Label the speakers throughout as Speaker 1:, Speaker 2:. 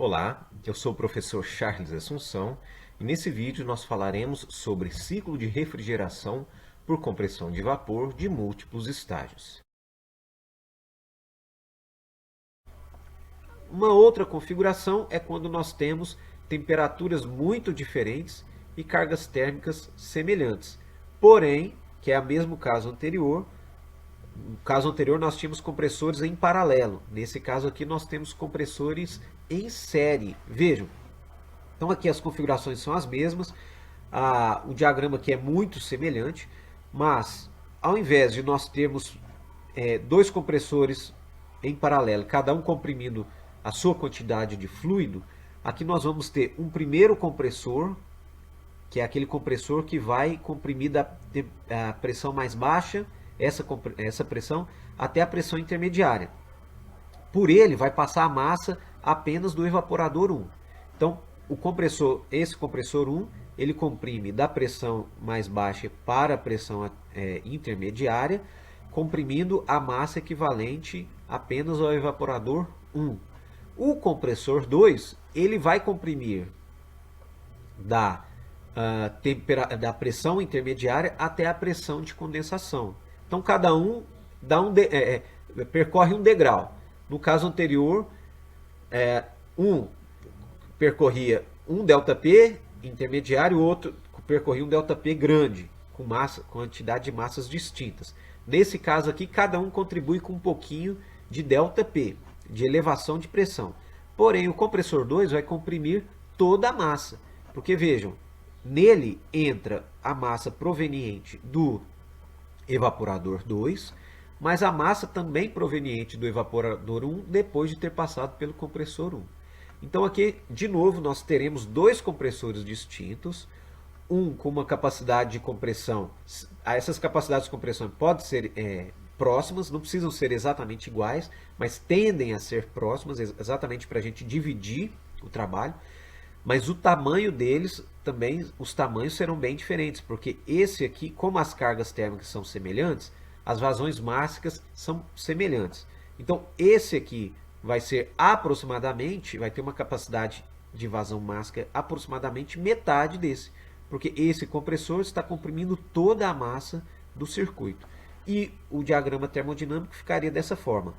Speaker 1: Olá, eu sou o professor Charles Assunção e nesse vídeo nós falaremos sobre ciclo de refrigeração por compressão de vapor de múltiplos estágios. Uma outra configuração é quando nós temos temperaturas muito diferentes e cargas térmicas semelhantes. Porém, que é o mesmo caso anterior, no caso anterior nós tínhamos compressores em paralelo. Nesse caso aqui nós temos compressores em série. Vejam, então aqui as configurações são as mesmas, o diagrama aqui é muito semelhante, mas ao invés de nós termos dois compressores em paralelo, cada um comprimindo a sua quantidade de fluido, aqui nós vamos ter um primeiro compressor, que é aquele compressor que vai comprimir da pressão mais baixa, essa pressão, até a pressão intermediária. Por ele vai passar a massa apenas do evaporador 1. Então, esse compressor 1, ele comprime da pressão mais baixa para a pressão intermediária, comprimindo a massa equivalente apenas ao evaporador 1. O compressor 2, ele vai comprimir da pressão intermediária até a pressão de condensação. Então, cada um percorre um degrau. No caso anterior, um percorria um ΔP intermediário, o outro percorria um ΔP grande, com quantidade de massas distintas. Nesse caso aqui, cada um contribui com um pouquinho de ΔP, de elevação de pressão. Porém, o compressor 2 vai comprimir toda a massa, porque vejam, nele entra a massa proveniente do evaporador 2, mas a massa também proveniente do evaporador 1 depois de ter passado pelo compressor 1. Então aqui, de novo, nós teremos dois compressores distintos, um com uma capacidade de compressão, essas capacidades de compressão podem ser próximas, não precisam ser exatamente iguais, mas tendem a ser próximas, exatamente para a gente dividir o trabalho, mas o tamanho deles também, os tamanhos serão bem diferentes, porque esse aqui, como as cargas térmicas são semelhantes, as vazões mássicas são semelhantes. Então esse aqui vai ser aproximadamente, vai ter uma capacidade de vazão mássica aproximadamente metade desse, porque esse compressor está comprimindo toda a massa do circuito. E o diagrama termodinâmico ficaria dessa forma.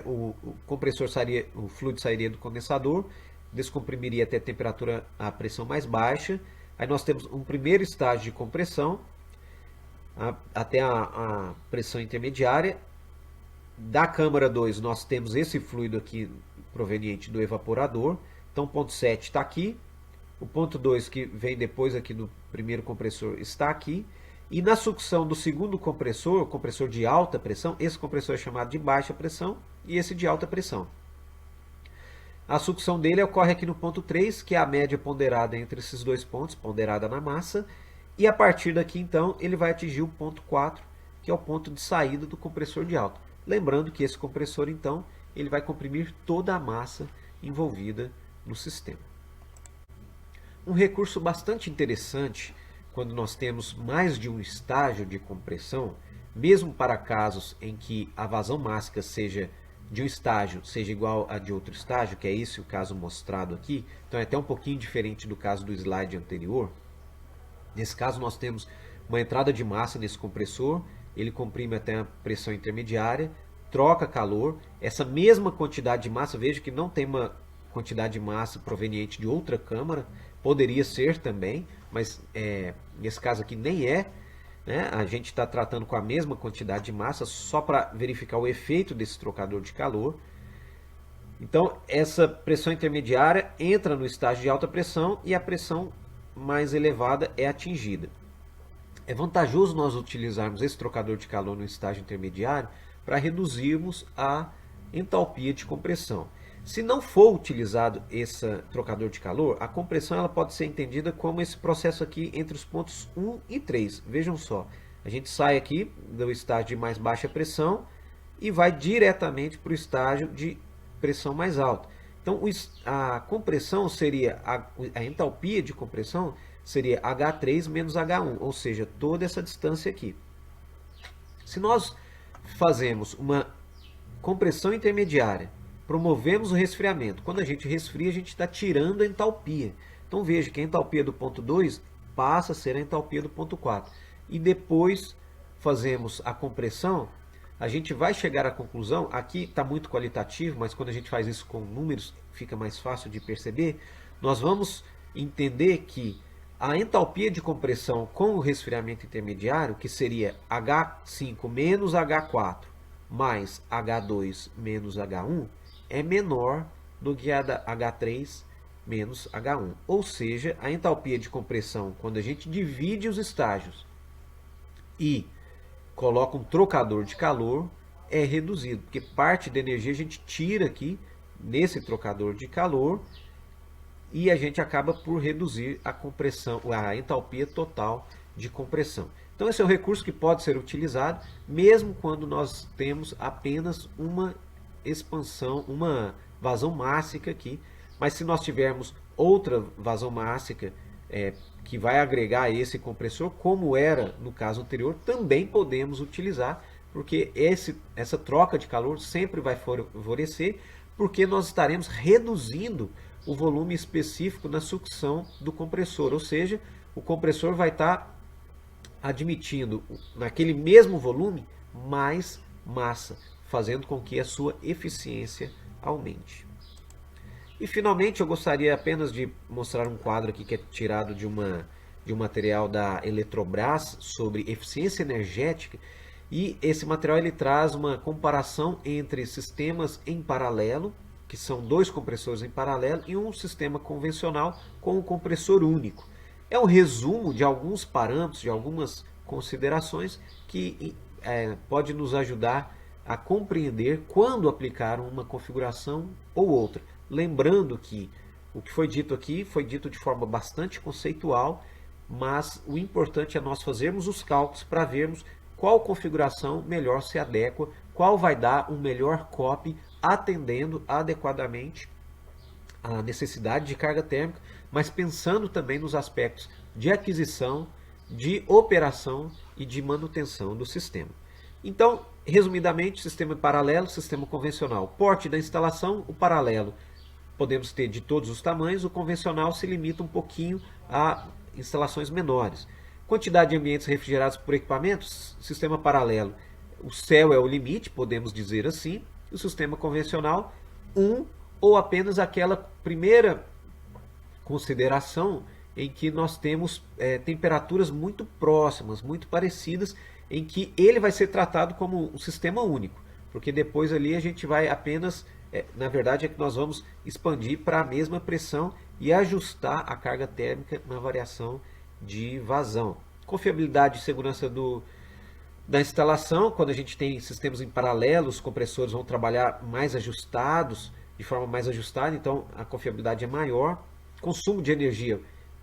Speaker 1: O fluido sairia do condensador, descomprimiria até a pressão mais baixa. Aí nós temos um primeiro estágio de compressão, até a pressão intermediária. Da câmara 2 nós temos esse fluido aqui proveniente do evaporador. Então o ponto 7 está aqui. O ponto 2 que vem depois aqui do primeiro compressor está aqui. E na sucção do segundo compressor, o compressor de alta pressão, esse compressor é chamado de baixa pressão e esse de alta pressão. A sucção dele ocorre aqui no ponto 3, que é a média ponderada entre esses dois pontos, ponderada na massa. E a partir daqui, então, ele vai atingir o ponto 4, que é o ponto de saída do compressor de alta. Lembrando que esse compressor, então, ele vai comprimir toda a massa envolvida no sistema. Um recurso bastante interessante, quando nós temos mais de um estágio de compressão, mesmo para casos em que a vazão mássica de um estágio seja igual a de outro estágio, que é esse o caso mostrado aqui, então é até um pouquinho diferente do caso do slide anterior. Nesse caso nós temos uma entrada de massa nesse compressor, ele comprime até a pressão intermediária, troca calor, essa mesma quantidade de massa, veja que não tem uma quantidade de massa proveniente de outra câmara, poderia ser também, mas nesse caso aqui nem é, né? A gente está tratando com a mesma quantidade de massa só para verificar o efeito desse trocador de calor. Então essa pressão intermediária entra no estágio de alta pressão e a pressão mais elevada é atingida. É vantajoso nós utilizarmos esse trocador de calor no estágio intermediário para reduzirmos a entalpia de compressão. Se não for utilizado esse trocador de calor, a compressão ela pode ser entendida como esse processo aqui entre os pontos 1 e 3. Vejam só, a gente sai aqui do estágio de mais baixa pressão e vai diretamente para o estágio de pressão mais alta. Então a compressão seria, a entalpia de compressão seria H3 menos H1, ou seja, toda essa distância aqui. Se nós fazemos uma compressão intermediária promovemos o resfriamento. Quando a gente resfria, a gente está tirando a entalpia. Então veja que a entalpia do ponto 2 passa a ser a entalpia do ponto 4. E depois fazemos a compressão, a gente vai chegar à conclusão, aqui está muito qualitativo, mas quando a gente faz isso com números fica mais fácil de perceber, nós vamos entender que a entalpia de compressão com o resfriamento intermediário, que seria H5 menos H4 mais H2 menos H1, é menor do que a da H3 menos H1. Ou seja, a entalpia de compressão, quando a gente divide os estágios e coloca um trocador de calor, é reduzido, porque parte da energia a gente tira aqui nesse trocador de calor e a gente acaba por reduzir a compressão, a entalpia total de compressão. Então esse é um recurso que pode ser utilizado mesmo quando nós temos apenas uma expansão, uma vazão mássica aqui, mas se nós tivermos outra vazão mássica que vai agregar a esse compressor, como era no caso anterior, também podemos utilizar, porque essa troca de calor sempre vai favorecer, porque nós estaremos reduzindo o volume específico na sucção do compressor, ou seja, o compressor vai estar admitindo naquele mesmo volume mais massa, fazendo com que a sua eficiência aumente. E finalmente eu gostaria apenas de mostrar um quadro aqui que é tirado de um material da Eletrobras sobre eficiência energética, e esse material ele traz uma comparação entre sistemas em paralelo, que são dois compressores em paralelo, e um sistema convencional com um compressor único. É um resumo de alguns parâmetros, de algumas considerações que pode nos ajudar a compreender quando aplicar uma configuração ou outra. Lembrando que o que foi dito aqui foi dito de forma bastante conceitual, mas o importante é nós fazermos os cálculos para vermos qual configuração melhor se adequa, qual vai dar um melhor copy atendendo adequadamente a necessidade de carga térmica, mas pensando também nos aspectos de aquisição, de operação e de manutenção do sistema. Então, resumidamente, sistema paralelo, sistema convencional. Porte da instalação, o paralelo podemos ter de todos os tamanhos, o convencional se limita um pouquinho a instalações menores. Quantidade de ambientes refrigerados por equipamentos, sistema paralelo, o céu é o limite, podemos dizer assim. O sistema convencional, ou apenas aquela primeira consideração em que nós temos temperaturas muito próximas, muito parecidas, em que ele vai ser tratado como um sistema único, porque depois ali a gente vai apenas, na verdade é que nós vamos expandir para a mesma pressão e ajustar a carga térmica na variação de vazão. Confiabilidade e segurança da instalação, quando a gente tem sistemas em paralelo, os compressores vão trabalhar mais ajustados, de forma mais ajustada, então a confiabilidade é maior. Consumo de energia,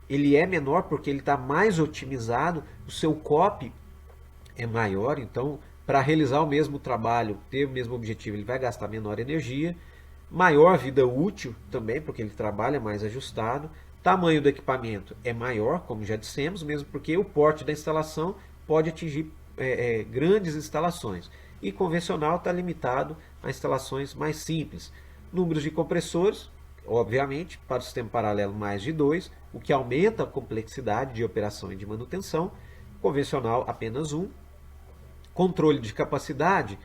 Speaker 1: ele é menor porque ele está mais otimizado, o seu COP é maior, então para realizar o mesmo trabalho, ter o mesmo objetivo, ele vai gastar menor energia. Maior vida útil também, porque ele trabalha mais ajustado. Tamanho do equipamento é maior, como já dissemos, mesmo porque o porte da instalação pode atingir grandes instalações. E convencional está limitado a instalações mais simples. Números de compressores, obviamente, para o sistema paralelo mais de 2, o que aumenta a complexidade de operação e de manutenção. Convencional apenas 1. Controle de capacidade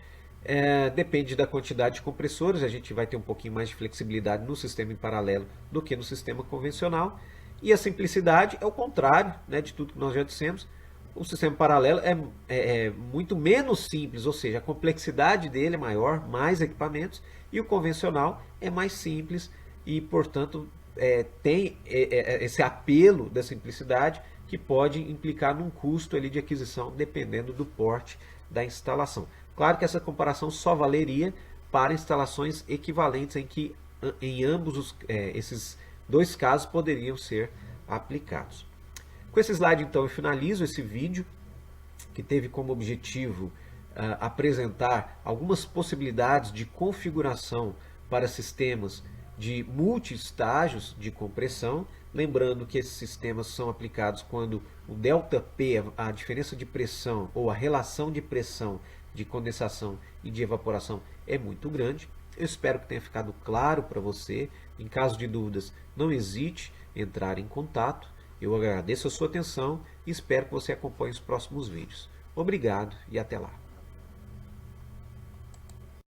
Speaker 1: depende da quantidade de compressores, a gente vai ter um pouquinho mais de flexibilidade no sistema em paralelo do que no sistema convencional. E a simplicidade é o contrário, né, de tudo que nós já dissemos. O sistema paralelo é muito menos simples, ou seja, a complexidade dele é maior, mais equipamentos, e o convencional é mais simples e, portanto, tem esse apelo da simplicidade que pode implicar num custo ali de aquisição, dependendo do porte da instalação. Claro que essa comparação só valeria para instalações equivalentes em que em ambos esses dois casos poderiam ser aplicados. Com esse slide, então, eu finalizo esse vídeo, que teve como objetivo apresentar algumas possibilidades de configuração para sistemas de multi-estágios de compressão. Lembrando que esses sistemas são aplicados quando o ΔP, a diferença de pressão, ou a relação de pressão de condensação e de evaporação é muito grande. Eu espero que tenha ficado claro para você. Em caso de dúvidas, não hesite em entrar em contato. Eu agradeço a sua atenção e espero que você acompanhe os próximos vídeos. Obrigado e até lá.